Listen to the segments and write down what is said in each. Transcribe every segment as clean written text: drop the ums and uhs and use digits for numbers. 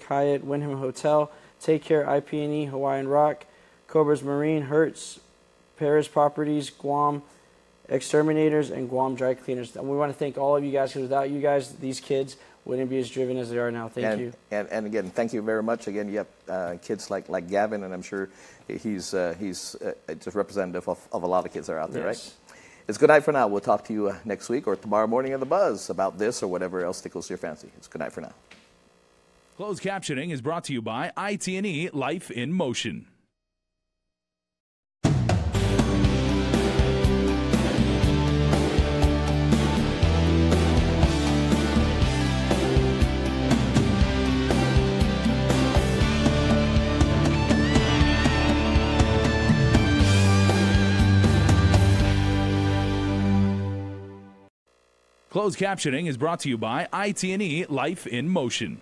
Boutique, Hyatt, Wyndham Hotel, Take Care, IP&E, Hawaiian Rock, Cobras Marine, Hertz, Paris Properties, Guam Exterminators, and Guam Dry Cleaners. And we want to thank all of you guys, because without you guys, these kids wouldn't be as driven as they are now. Thank you. And again, thank you very much. Again, you have kids like Gavin, and I'm sure he's just representative of a lot of kids that are out there, right? It's good night for now. We'll talk to you next week or tomorrow morning in The Buzz about this or whatever else tickles your fancy. It's good night for now. Closed captioning is brought to you by IT&E Life in Motion. Closed captioning is brought to you by IT&E Life in Motion.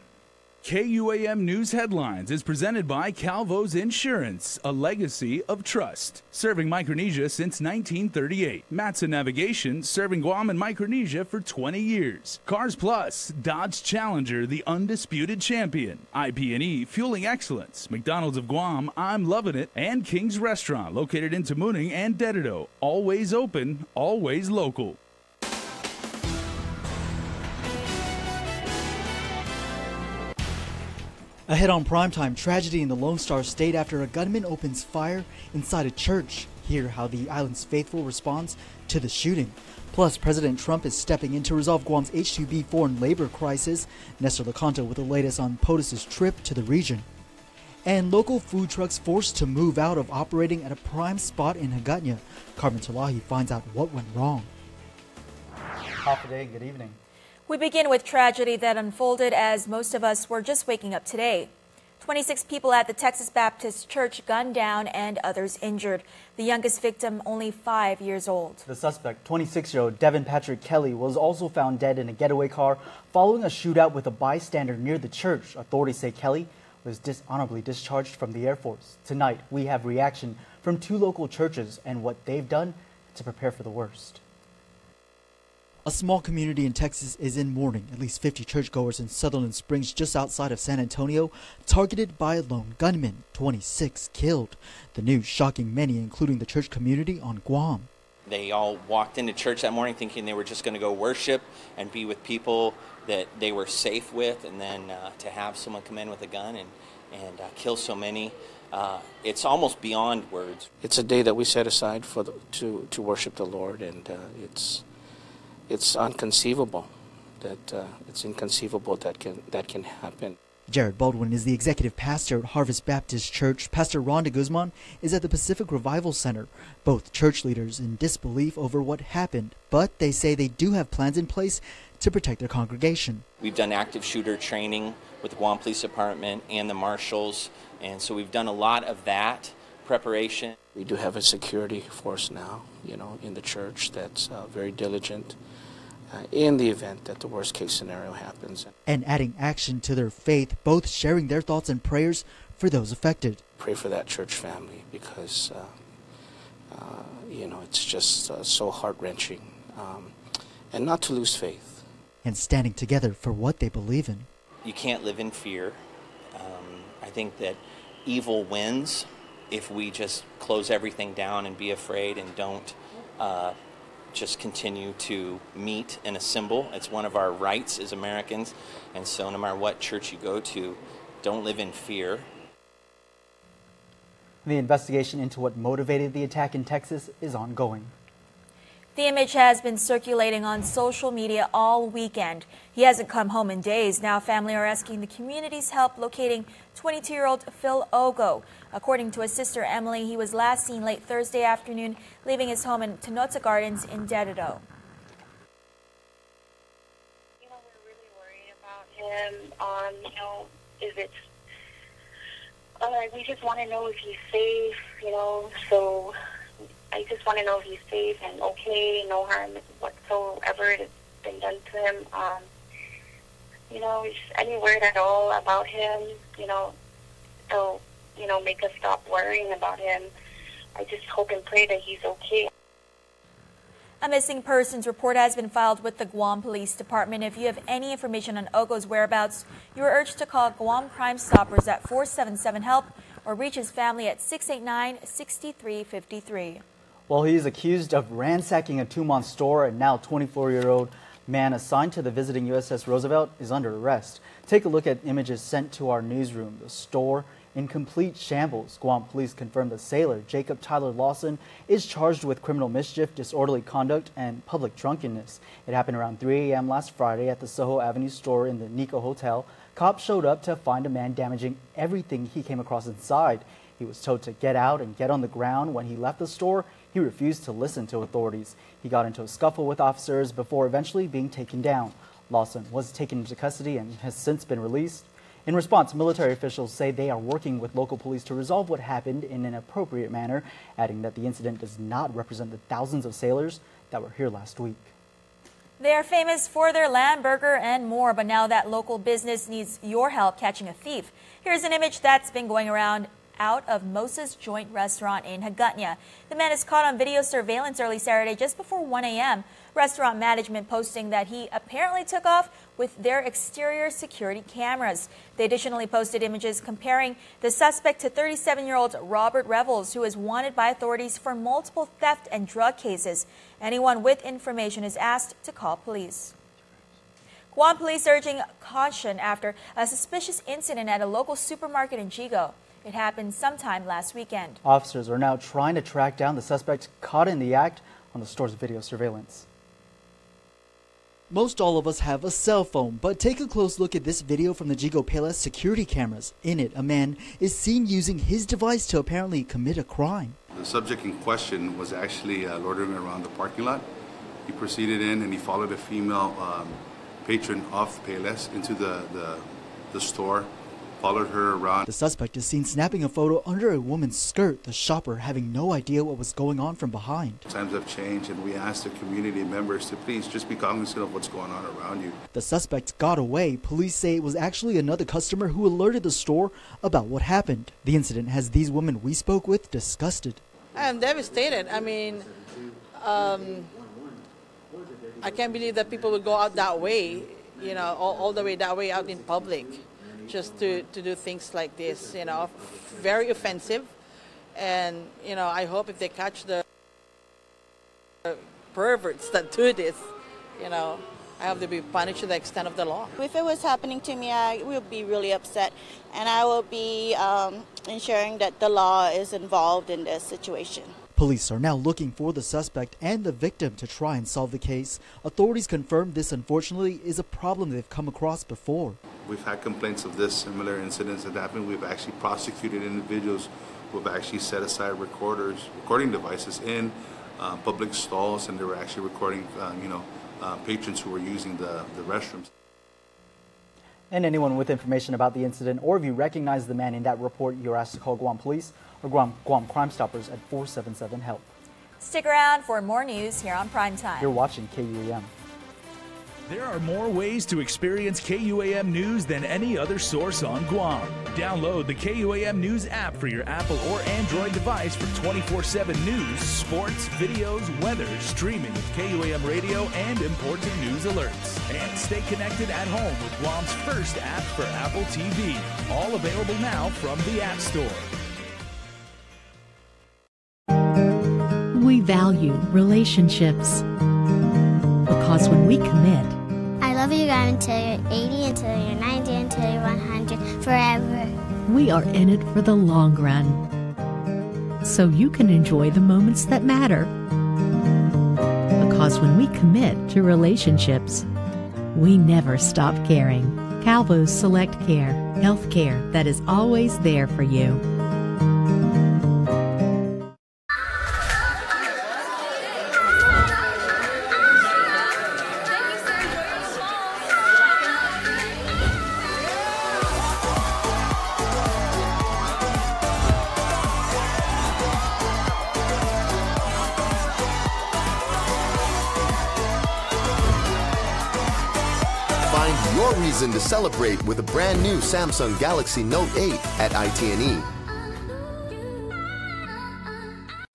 KUAM News Headlines is presented by Calvo's Insurance, a legacy of trust. Serving Micronesia since 1938. Matson Navigation, serving Guam and Micronesia for 20 years. Cars Plus, Dodge Challenger, the undisputed champion. IP&E, fueling excellence. McDonald's of Guam, I'm loving it. And King's Restaurant, located in Tamuning and Dededo. Always open, always local. Ahead on primetime, tragedy in the Lone Star State after a gunman opens fire inside a church. Hear how the island's faithful responds to the shooting. Plus, President Trump is stepping in to resolve Guam's H-2B foreign labor crisis. Nestor Lecanto with the latest on POTUS's trip to the region. And local food trucks forced to move out of operating at a prime spot in Hagåtña. Carmen Talahi finds out what went wrong. Half a day, good evening. We begin with tragedy that unfolded as most of us were just waking up today. 26 people at the Texas Baptist Church gunned down and others injured. The youngest victim only 5 years old. The suspect, 26-year-old Devin Patrick Kelly, was also found dead in a getaway car following a shootout with a bystander near the church. Authorities say Kelly was dishonorably discharged from the Air Force. Tonight, we have reaction from 2 local churches and what they've done to prepare for the worst. A small community in Texas is in mourning. At least 50 churchgoers in Sutherland Springs, just outside of San Antonio, targeted by a lone gunman. 26 killed. The news shocking many, including the church community on Guam. They all walked into church that morning thinking they were just going to go worship and be with people that they were safe with, and then to have someone come in with a gun and kill so many, it's almost beyond words. It's a day that we set aside for to worship the Lord, and it's inconceivable that can happen. Jared Baldwin is the executive pastor at Harvest Baptist Church. Pastor Rhonda Guzman is at the Pacific Revival Center. Both church leaders in disbelief over what happened, but they say they do have plans in place to protect their congregation. We've done active shooter training with the Guam Police Department and the marshals, and so we've done a lot of that preparation. We do have a security force now, in the church that's very diligent in the event that the worst case scenario happens. And adding action to their faith, both sharing their thoughts and prayers for those affected. Pray for that church family because, it's just so heart-wrenching, and not to lose faith. And standing together for what they believe in. You can't live in fear. I think that evil wins if we just close everything down and be afraid and don't just continue to meet and assemble. It's one of our rights as Americans, and so no matter what church you go to, don't live in fear. The investigation into what motivated the attack in Texas is ongoing. The image has been circulating on social media all weekend. He hasn't come home in days. Now family are asking the community's help locating 22-year-old Phil Ogo. According to his sister Emily, he was last seen late Thursday afternoon leaving his home in Sonata Gardens in Dededo. We're really worried about him. We just want to know if he's safe, so I just want to know if he's safe and okay, no harm whatsoever has been done to him. Just any word at all about him, it'll, make us stop worrying about him. I just hope and pray that he's okay. A missing persons report has been filed with the Guam Police Department. If you have any information on Ogo's whereabouts, you are urged to call Guam Crime Stoppers at 477-HELP or reach his family at 689-6353. Well, he is accused of ransacking a two-month store, and now 24-year-old man assigned to the visiting USS Roosevelt is under arrest. Take a look at images sent to our newsroom. The store in complete shambles. Guam police confirmed the sailor, Jacob Tyler Lawson, is charged with criminal mischief, disorderly conduct, and public drunkenness. It happened around 3 a.m. last Friday at the Soho Avenue store in the Nico Hotel. Cops showed up to find a man damaging everything he came across inside. He was told to get out and get on the ground. When he left the store, he refused to listen to authorities. He got into a scuffle with officers before eventually being taken down. Lawson was taken into custody and has since been released. In response, military officials say they are working with local police to resolve what happened in an appropriate manner, adding that the incident does not represent the thousands of sailors that were here last week. They are famous for their lamb burger and more, but now that local business needs your help catching a thief. Here's an image that's been going around out of Moses Joint Restaurant in Hagåtña. The man is caught on video surveillance early Saturday just before 1 a.m. Restaurant management posting that he apparently took off with their exterior security cameras. They additionally posted images comparing the suspect to 37-year-old Robert Revels, who is wanted by authorities for multiple theft and drug cases. Anyone with information is asked to call police. Guam police urging caution after a suspicious incident at a local supermarket in Chigo. It happened sometime last weekend. Officers are now trying to track down the suspect caught in the act on the store's video surveillance. Most all of us have a cell phone, but take a close look at this video from the Jigo Payless security cameras. In it, a man is seen using his device to apparently commit a crime. The subject in question was actually loitering around the parking lot. He proceeded in and he followed a female patron of Payless into the store, followed her around. The suspect is seen snapping a photo under a woman's skirt, the shopper having no idea what was going on from behind. Times have changed, and we asked the community members to please just be cognizant of what's going on around you. The suspect got away. Police say it was actually another customer who alerted the store about what happened. The incident has these women we spoke with disgusted. I'm devastated. I mean, I can't believe that people would go out that way, you know, all the way that way out in public, just to do things like this, you know. Very offensive. And, you know, I hope if they catch the perverts that do this, you know, I hope they'll be punished to the extent of the law. If it was happening to me, I will be really upset, and I will be ensuring that the law is involved in this situation. Police are now looking for the suspect and the victim to try and solve the case. Authorities confirm this, unfortunately, is a problem they've come across before. We've had complaints of this, similar incidents that happened. We've actually prosecuted individuals who have actually set aside recording devices in public stalls, and they were actually recording, patrons who were using the restrooms. And anyone with information about the incident, or if you recognize the man in that report, you're asked to call Guam Police or Guam Crime Stoppers at 477-HELP. Stick around for more news here on Primetime. You're watching KUAM. There are more ways to experience KUAM News than any other source on Guam. Download the KUAM News app for your Apple or Android device for 24/7 news, sports, videos, weather, streaming of KUAM radio, and important news alerts. And stay connected at home with Guam's first app for Apple TV. All available now from the App Store. We value relationships because when we commit, I love you guys until you're 80, until you're 90, until you're 100, forever. We are in it for the long run, so you can enjoy the moments that matter. Because when we commit to relationships, we never stop caring. Calvo's Select Care, health care that is always there for you. Find your reason to celebrate with a brand new Samsung Galaxy Note 8 at ITNE.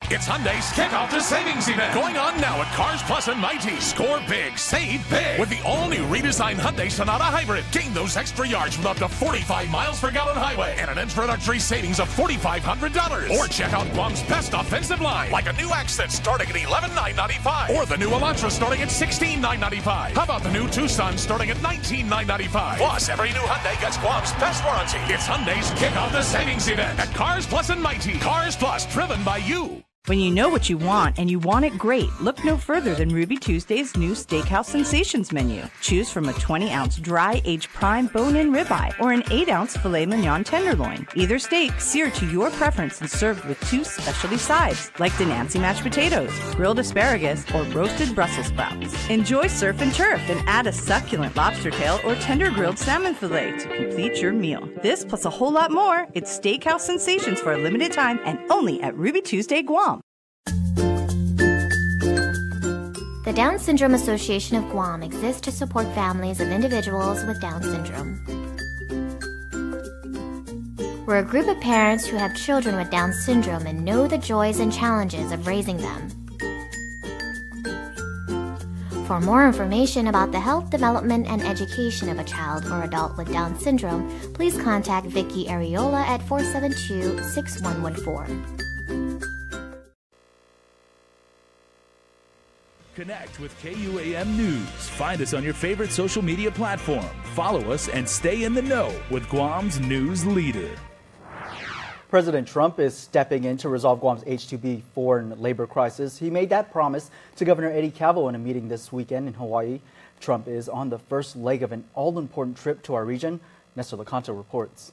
It's Hyundai's Kick Off the Savings event going on now at Cars Plus and Mighty. Score big, save big with the all-new redesigned Hyundai Sonata Hybrid. Gain those extra yards with up to 45 miles per gallon highway and an introductory savings of $4,500. Or check out Guam's best offensive line, like a new Accent starting at $11,995 or the new Elantra starting at $16,995. How about the new Tucson starting at $19,995? Plus, every new Hyundai gets Guam's best warranty. It's Hyundai's Kick Off the Savings event at Cars Plus and Mighty. Cars Plus, driven by you. When you know what you want and you want it great, look no further than Ruby Tuesday's new Steakhouse Sensations menu. Choose from a 20-ounce dry aged prime bone-in ribeye or an 8-ounce filet mignon tenderloin. Either steak seared to your preference and served with 2 specialty sides, like Denancy mashed potatoes, grilled asparagus, or roasted Brussels sprouts. Enjoy surf and turf and add a succulent lobster tail or tender grilled salmon fillet to complete your meal. This plus a whole lot more. It's Steakhouse Sensations for a limited time and only at Ruby Tuesday Guam. The Down Syndrome Association of Guam exists to support families of individuals with Down syndrome. We're a group of parents who have children with Down syndrome and know the joys and challenges of raising them. For more information about the health, development, and education of a child or adult with Down syndrome, please contact Vicky Areola at 472-6114. Connect with KUAM News. Find us on your favorite social media platform. Follow us and stay in the know with Guam's news leader. President Trump is stepping in to resolve Guam's H-2B foreign labor crisis. He made that promise to Governor Eddie Calvo in a meeting this weekend in Hawaii. Trump is on the first leg of an all-important trip to our region. Nestor Lecanto reports.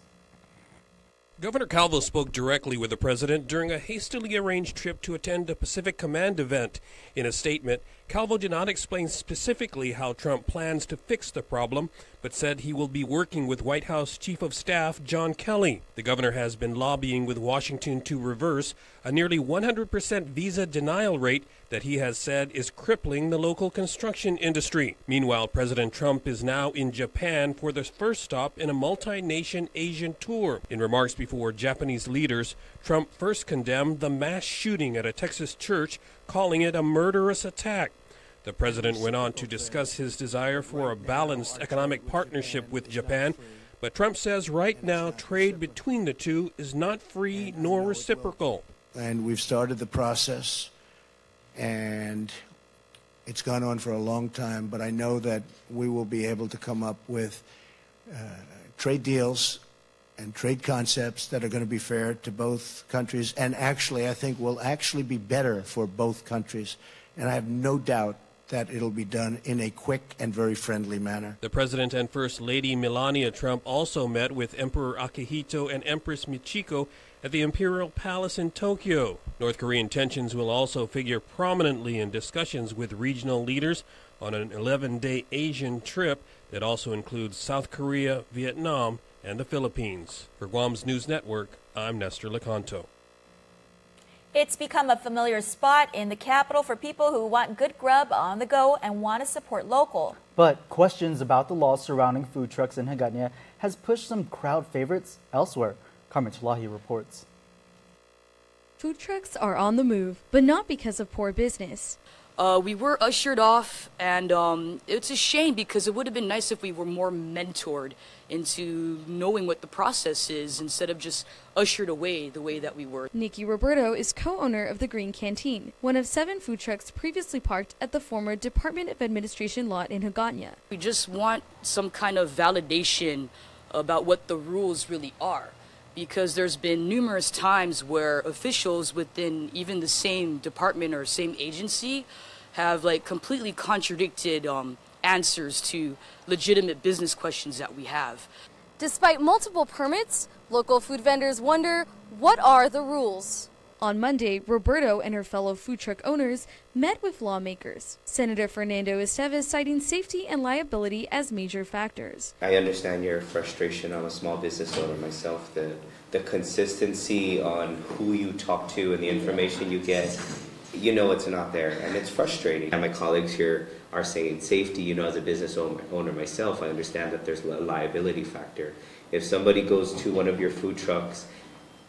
Governor Calvo spoke directly with the president during a hastily arranged trip to attend a Pacific Command event. In a statement, Calvo did not explain specifically how Trump plans to fix the problem, but said he will be working with White House Chief of Staff John Kelly. The governor has been lobbying with Washington to reverse a nearly 100% visa denial rate that he has said is crippling the local construction industry. Meanwhile, President Trump is now in Japan for the first stop in a multi-nation Asian tour. In remarks before Japanese leaders, Trump first condemned the mass shooting at a Texas church, calling it a murderous attack. The president went on to discuss his desire for a balanced economic partnership with Japan, but Trump says right now trade between the two is not free nor reciprocal. And we've started the process, and it's gone on for a long time, but I know that we will be able to come up with trade deals and trade concepts that are going to be fair to both countries, and actually I think will actually be better for both countries. And I have no doubt that it'll be done in a quick and very friendly manner. The President and First Lady Melania Trump also met with Emperor Akihito and Empress Michiko at the Imperial Palace in Tokyo. North Korean tensions will also figure prominently in discussions with regional leaders on an 11-day Asian trip that also includes South Korea, Vietnam, and the Philippines. For Guam's News Network, I'm Nestor Lecanto. It's become a familiar spot in the capital for people who want good grub on the go and want to support local. But questions about the laws surrounding food trucks in Hagåtña has pushed some crowd favorites elsewhere. Carmen Chalahi reports. Food trucks are on the move, but not because of poor business. We were ushered off, and it's a shame because it would have been nice if we were more mentored into knowing what the process is instead of just ushered away the way that we were. Nikki Roberto is co-owner of the Green Canteen, one of 7 food trucks previously parked at the former Department of Administration lot in Hagåtña. We just want some kind of validation about what the rules really are, because there's been numerous times where officials within even the same department or same agency have completely contradicted answers to legitimate business questions that we have. Despite multiple permits, local food vendors wonder, what are the rules? On Monday, Roberto and her fellow food truck owners met with lawmakers. Senator Fernando Esteves citing safety and liability as major factors. I understand your frustration. I'm a small business owner myself. The consistency on who you talk to and the information you get, it's not there, and it's frustrating. And my colleagues here are saying safety. As a business owner myself, I understand that there's a liability factor. If somebody goes to one of your food trucks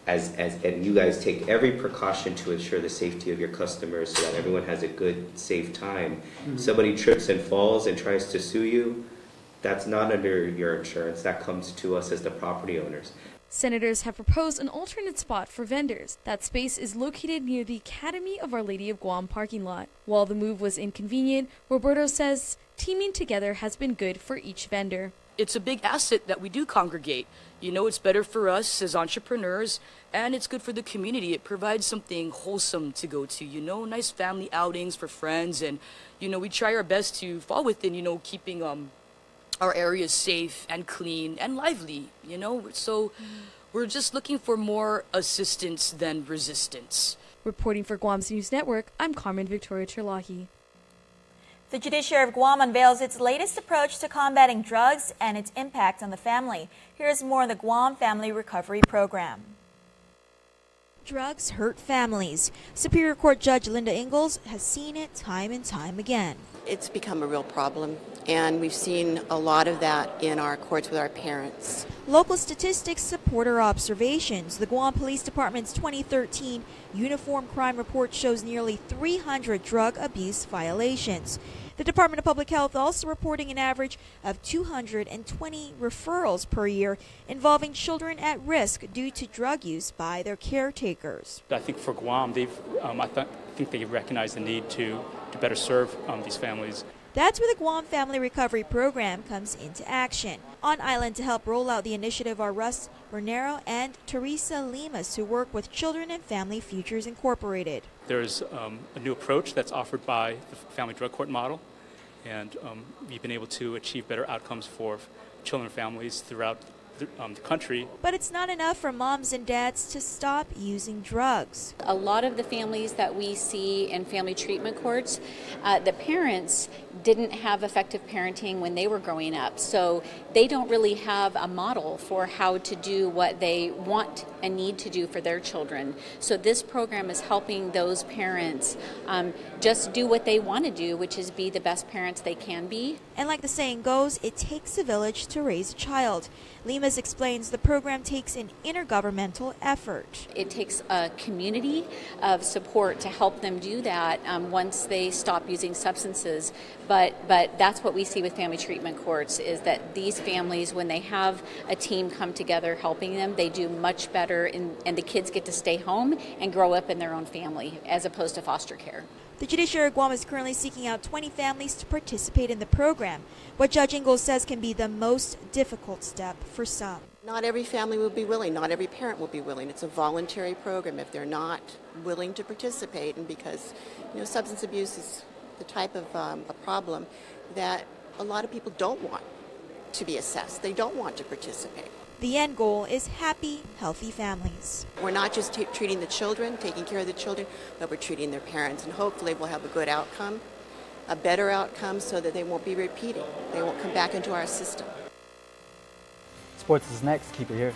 and you guys take every precaution to ensure the safety of your customers so that everyone has a good, safe time. Somebody trips and falls and tries to sue you, that's not under your insurance. That comes to us as the property owners. Senators have proposed an alternate spot for vendors. That space is located near the Academy of Our Lady of Guam parking lot. While the move was inconvenient, Roberto says teaming together has been good for each vendor. It's a big asset that we do congregate. You know, it's better for us as entrepreneurs, and it's good for the community. It provides something wholesome to go to, you know, nice family outings for friends, and, you know, we try our best to fall within, you know, keeping our areas safe and clean and lively, you know. So we're just looking for more assistance than resistance. Reporting for Guam's News Network, I'm Carmen Victoria Terlahi. The Judiciary of Guam unveils its latest approach to combating drugs and its impact on the family. Here's more on the Guam Family Recovery Program. Drugs hurt families. Superior Court Judge Linda Ingalls has seen it time and time again. It's become a real problem, and we've seen a lot of that in our courts with our parents. Local statistics support our observations. The Guam Police Department's 2013 Uniform Crime Report shows nearly 300 drug abuse violations. The Department of Public Health also reporting an average of 220 referrals per year involving children at risk due to drug use by their caretakers. I think for Guam, I think they recognize the need to better serve these families. That's where the Guam Family Recovery Program comes into action. On island to help roll out the initiative are Russ Bernero and Teresa Limas, who work with Children and Family Futures Incorporated. There's a new approach that's offered by the Family Drug Court model, and we've been able to achieve better outcomes for children and families throughout the country. But it's not enough for moms and dads to stop using drugs. A lot of the families that we see in family treatment courts, the parents didn't have effective parenting when they were growing up, so they don't really have a model for how to do what they want and need to do for their children. So this program is helping those parents just do what they want to do, which is be the best parents they can be. And like the saying goes, it takes a village to raise a child. Limas explains the program takes an intergovernmental effort. It takes a community of support to help them do that once they stop using substances. But that's what we see with family treatment courts, is that these families, when they have a team come together helping them, they do much better, and the kids get to stay home and grow up in their own family as opposed to foster care. The Judiciary of Guam is currently seeking out 20 families to participate in the program, what Judge Ingalls says can be the most difficult step for some. Not every family will be willing, not every parent will be willing. It's a voluntary program. If they're not willing to participate, and because, you know, substance abuse is the type of a problem that a lot of people don't want to be assessed. They don't want to participate. The end goal is happy, healthy families. We're not just treating the children, taking care of the children, but we're treating their parents, and hopefully we'll have a good outcome, a better outcome, so that they won't be repeating. They won't come back into our system. Sports is next. Keep it here.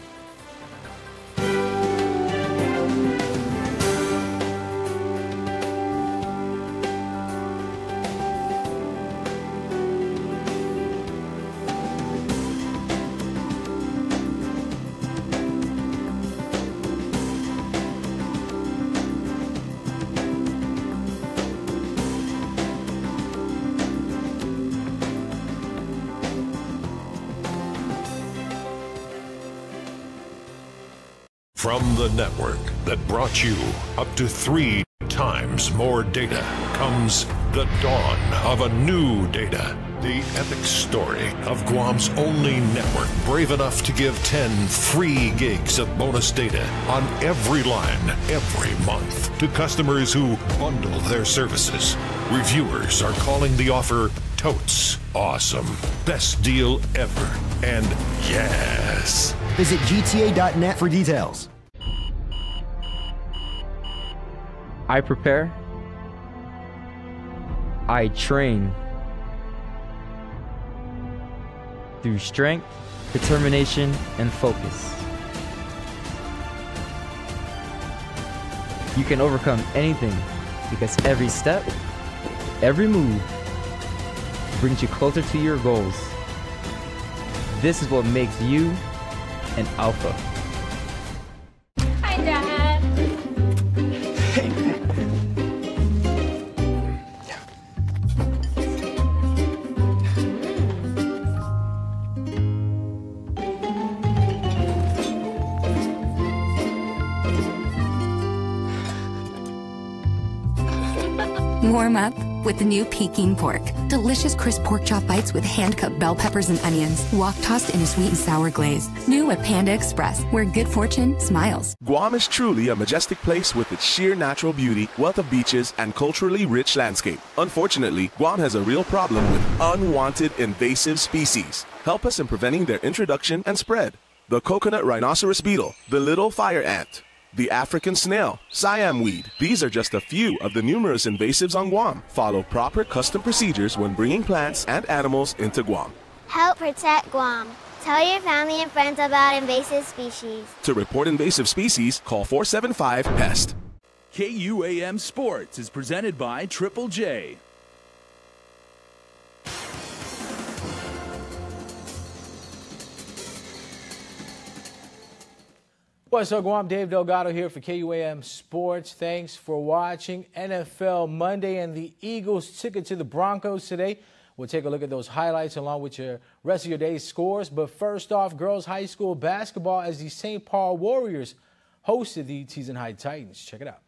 From the network that brought you up to 3 times more data comes the dawn of a new data. The epic story of Guam's only network brave enough to give 10 free gigs of bonus data on every line every month to customers who bundle their services. Reviewers are calling the offer totes awesome. Best deal ever. And yes. Visit gta.net for details. I prepare. I train. Through strength, determination, and focus. You can overcome anything because every step, every move brings you closer to your goals. This is what makes you an alpha. I Warm up with the new Peking pork. Delicious crisp pork chop bites with hand-cut bell peppers and onions, wok-tossed in a sweet and sour glaze. New at Panda Express, where good fortune smiles. Guam is truly a majestic place with its sheer natural beauty, wealth of beaches, and culturally rich landscape. Unfortunately, Guam has a real problem with unwanted invasive species. Help us in preventing their introduction and spread. The coconut rhinoceros beetle, the little fire ant, the African snail, Siam weed. These are just a few of the numerous invasives on Guam. Follow proper custom procedures when bringing plants and animals into Guam. Help protect Guam. Tell your family and friends about invasive species. To report invasive species, call 475-PEST. KUAM Sports is presented by Triple J. What's up, Guam? Dave Delgado here for KUAM Sports. Thanks for watching NFL Monday, and the Eagles took it to the Broncos today. We'll take a look at those highlights along with your rest of your day's scores. But first off, girls high school basketball as the St. Paul Warriors hosted the Tees-and-High Titans. Check it out.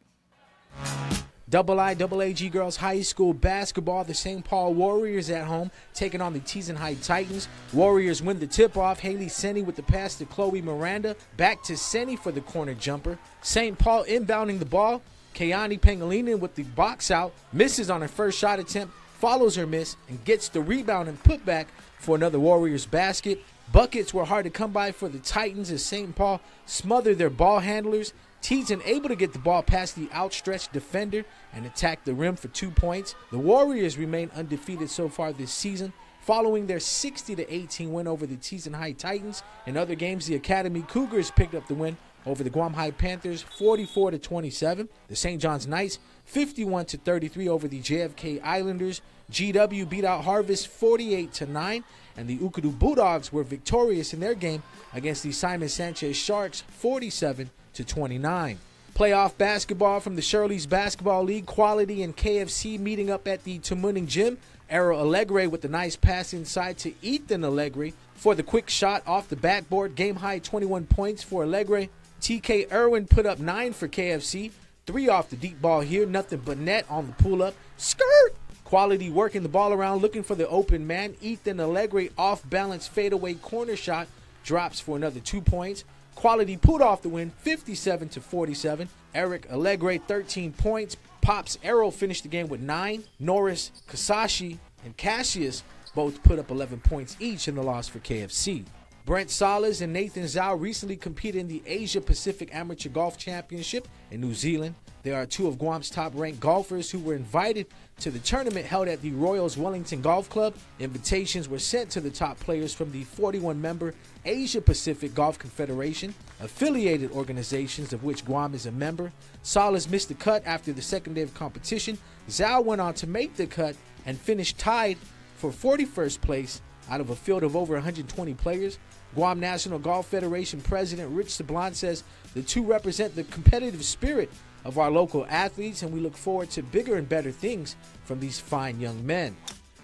IIAG Girls High School Basketball, the St. Paul Warriors at home taking on the Tees-and-High Titans. Warriors win the tip-off. Haley Senni with the pass to Chloe Miranda. Back to Senni for the corner jumper. St. Paul inbounding the ball. Kayani Pangilinan with the box out. Misses on her first shot attempt, follows her miss, and gets the rebound and put back for another Warriors basket. Buckets were hard to come by for the Titans as St. Paul smothered their ball handlers. Teason able to get the ball past the outstretched defender and attack the rim for 2 points. The Warriors remain undefeated so far this season, following their 60-18 win over the Tees-and-High Titans. In other games, the Academy Cougars picked up the win over the Guam High Panthers 44-27. The St. John's Knights 51-33 over the JFK Islanders. GW beat out Harvest 48-9, and the Ukadu Bulldogs were victorious in their game against the Simon Sanchez Sharks 47-29. Playoff basketball from the Shirley's Basketball League. Quality and KFC meeting up at the Tamuning Gym. Arrow Allegre with the nice pass inside to Ethan Allegre for the quick shot off the backboard. Game high 21 points for Allegre. TK Irwin put up 9 for KFC. 3 off the deep ball here. Nothing but net on the pull-up. Skirt! Quality working the ball around, looking for the open man. Ethan Allegre off-balance fadeaway corner shot. Drops for another 2 points. Quality pulled off the win, 57-47. Eric Allegre, 13 points. Pops Arrow finished the game with 9. Norris, Kasashi, and Cassius both put up 11 points each in the loss for KFC. Brent Salas and Nathan Zhao recently competed in the Asia Pacific Amateur Golf Championship in New Zealand. They are 2 of Guam's top-ranked golfers who were invited to the tournament held at the Royals Wellington Golf Club. Invitations were sent to the top players from the 41-member Asia Pacific Golf Confederation, affiliated organizations of which Guam is a member. Salas missed the cut after the second day of competition. Zhao went on to make the cut and finished tied for 41st place out of a field of over 120 players. Guam National Golf Federation President Rich Sablon says the 2 represent the competitive spirit of our local athletes, and we look forward to bigger and better things from these fine young men.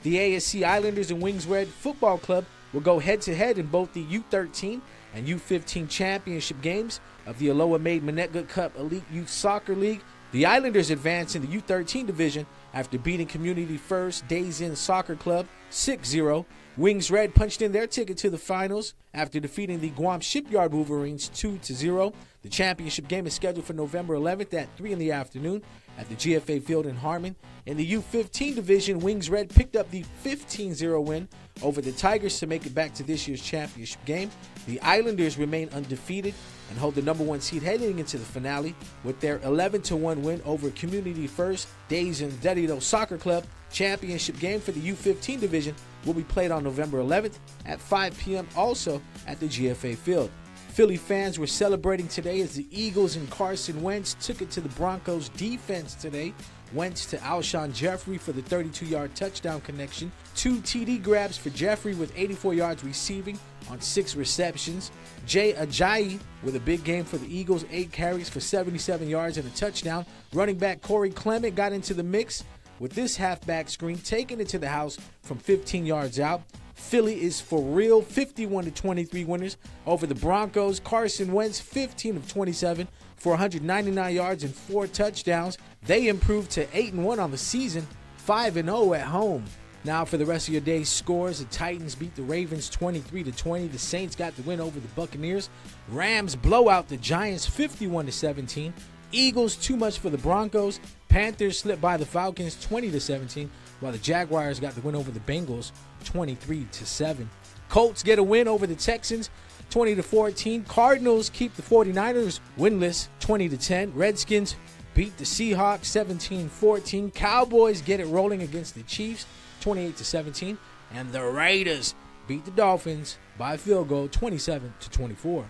The ASC Islanders and Wings Red Football Club will go head-to-head in both the U13 and U15 championship games of the Aloha Maid Manetgut Cup Elite Youth Soccer League. The Islanders advance in the U13 division after beating Community First Days Inn Soccer Club 6-0. Wings Red punched in their ticket to the finals after defeating the Guam Shipyard Wolverines 2-0. The championship game is scheduled for November 11th at 3 in the afternoon at the GFA Field in Harmon. In the U15 division, Wings Red picked up the 15-0 win over the Tigers to make it back to this year's championship game. The Islanders remain undefeated and hold the number 1 seed heading into the finale with their 11-1 win over Community First Days Inn Dedido Soccer Club. Championship game for the U15 division will be played on November 11th at 5 p.m. also at the GFA Field. Philly fans were celebrating today as the Eagles and Carson Wentz took it to the Broncos defense today. Wentz to Alshon Jeffrey for the 32-yard touchdown connection. 2 TD grabs for Jeffrey with 84 yards receiving on 6 receptions. Jay Ajayi with a big game for the Eagles, 8 carries for 77 yards and a touchdown. Running back Corey Clement got into the mix With this halfback screen taking it to the house from 15 yards out. Philly is for real, 51-23 winners over the Broncos. Carson Wentz, 15 of 27 for 199 yards and 4 touchdowns. They improved to 8-1 on the season, 5-0 at home. Now for the rest of your day's scores, the Titans beat the Ravens 23-20. The Saints got the win over the Buccaneers. Rams blow out the Giants 51-17. Eagles too much for the Broncos. Panthers slipped by the Falcons 20-17, while the Jaguars got the win over the Bengals 23-7. Colts get a win over the Texans 20-14. Cardinals keep the 49ers winless 20-10. Redskins beat the Seahawks 17-14. Cowboys get it rolling against the Chiefs 28-17. And the Raiders beat the Dolphins by a field goal 27-24.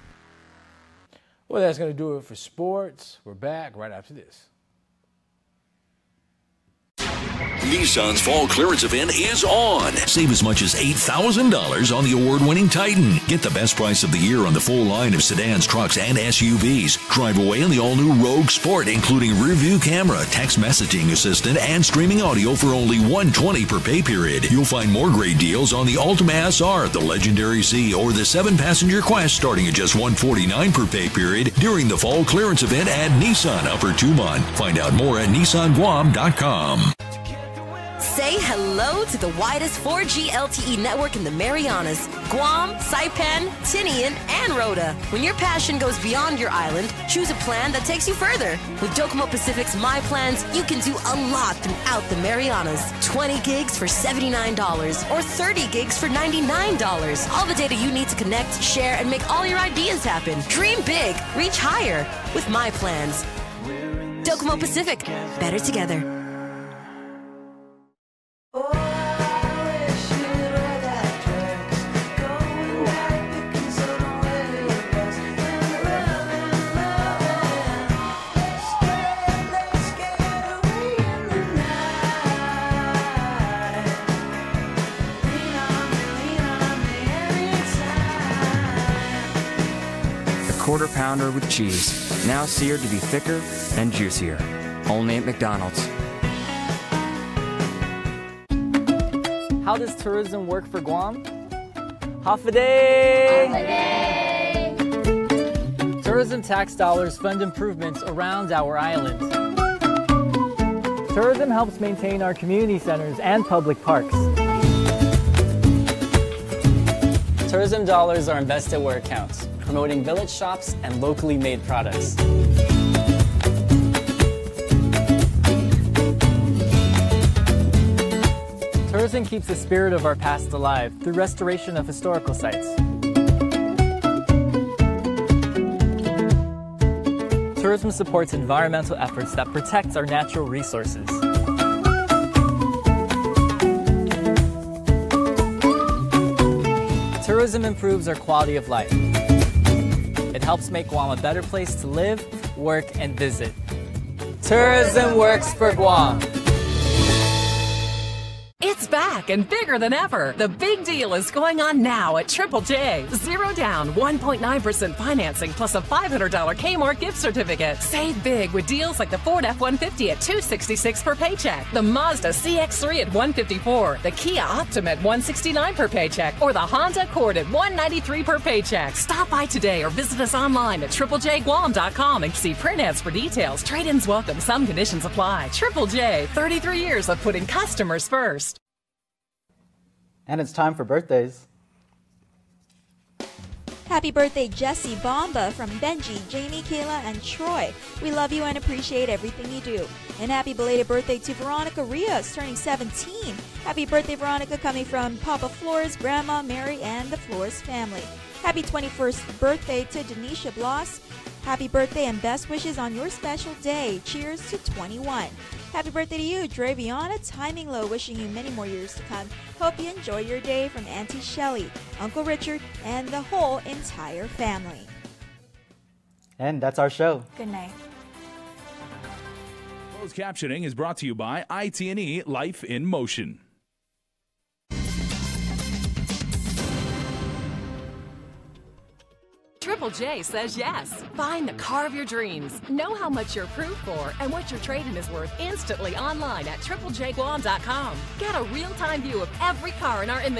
Well, that's going to do it for sports. We're back right after this. Nissan's fall clearance event is on. Save as much as $8,000 on the award-winning Titan. Get the best price of the year on the full line of sedans, trucks, and SUVs. Drive away in the all-new Rogue Sport, including rear-view camera, text messaging assistant, and streaming audio for only $120 per pay period. You'll find more great deals on the Altima SR, the Legendary C, or the 7-passenger Quest, starting at just $149 per pay period during the fall clearance event at Nissan Upper Tumon. Find out more at NissanGuam.com. Say hello to the widest 4G LTE network in the Marianas, Guam, Saipan, Tinian, and Rota. When your passion goes beyond your island, choose a plan that takes you further. With Docomo Pacific's My Plans, you can do a lot throughout the Marianas. 20 gigs for $79 or 30 gigs for $99. All the data you need to connect, share, and make all your ideas happen. Dream big, reach higher with My Plans. Docomo Pacific, better together. Quarter pounder with cheese, now seared to be thicker and juicier. Only at McDonald's. How does tourism work for Guam? Half a day! Tourism tax dollars fund improvements around our island. Tourism helps maintain our community centers and public parks. Tourism dollars are invested where it counts, promoting village shops and locally made products. Tourism keeps the spirit of our past alive through restoration of historical sites. Tourism supports environmental efforts that protect our natural resources. Tourism improves our quality of life. It helps make Guam a better place to live, work, and visit. Tourism works for Guam. It's back and bigger than ever. The big deal is going on now at Triple J. 0 down, 1.9% financing plus a $500 Kmart gift certificate. Save big with deals like the Ford F-150 at $266 per paycheck, the Mazda CX-3 at $154, the Kia Optima at $169 per paycheck, or the Honda Accord at $193 per paycheck. Stop by today or visit us online at triplejguam.com and see print ads for details. Trade-ins welcome. Some conditions apply. Triple J, 33 years of putting customers first. And it's time for birthdays. Happy birthday, Jesse Bomba from Benji, Jamie, Kayla, and Troy. We love you and appreciate everything you do. And happy belated birthday to Veronica Rios, turning 17. Happy birthday, Veronica, coming from Papa Flores, Grandma Mary, and the Flores family. Happy 21st birthday to Denisha Bloss. Happy birthday and best wishes on your special day. Cheers to 21. Happy birthday to you, Draviana Timing Low, wishing you many more years to come. Hope you enjoy your day from Auntie Shelley, Uncle Richard, and the whole entire family. And that's our show. Good night. Closed captioning is brought to you by IT&E Life in Motion. Triple Triple J says yes. Find the car of your dreams. Know how much you're approved for and what your trade-in is worth instantly online at triplejguam.com. Get a real-time view of every car in our inventory.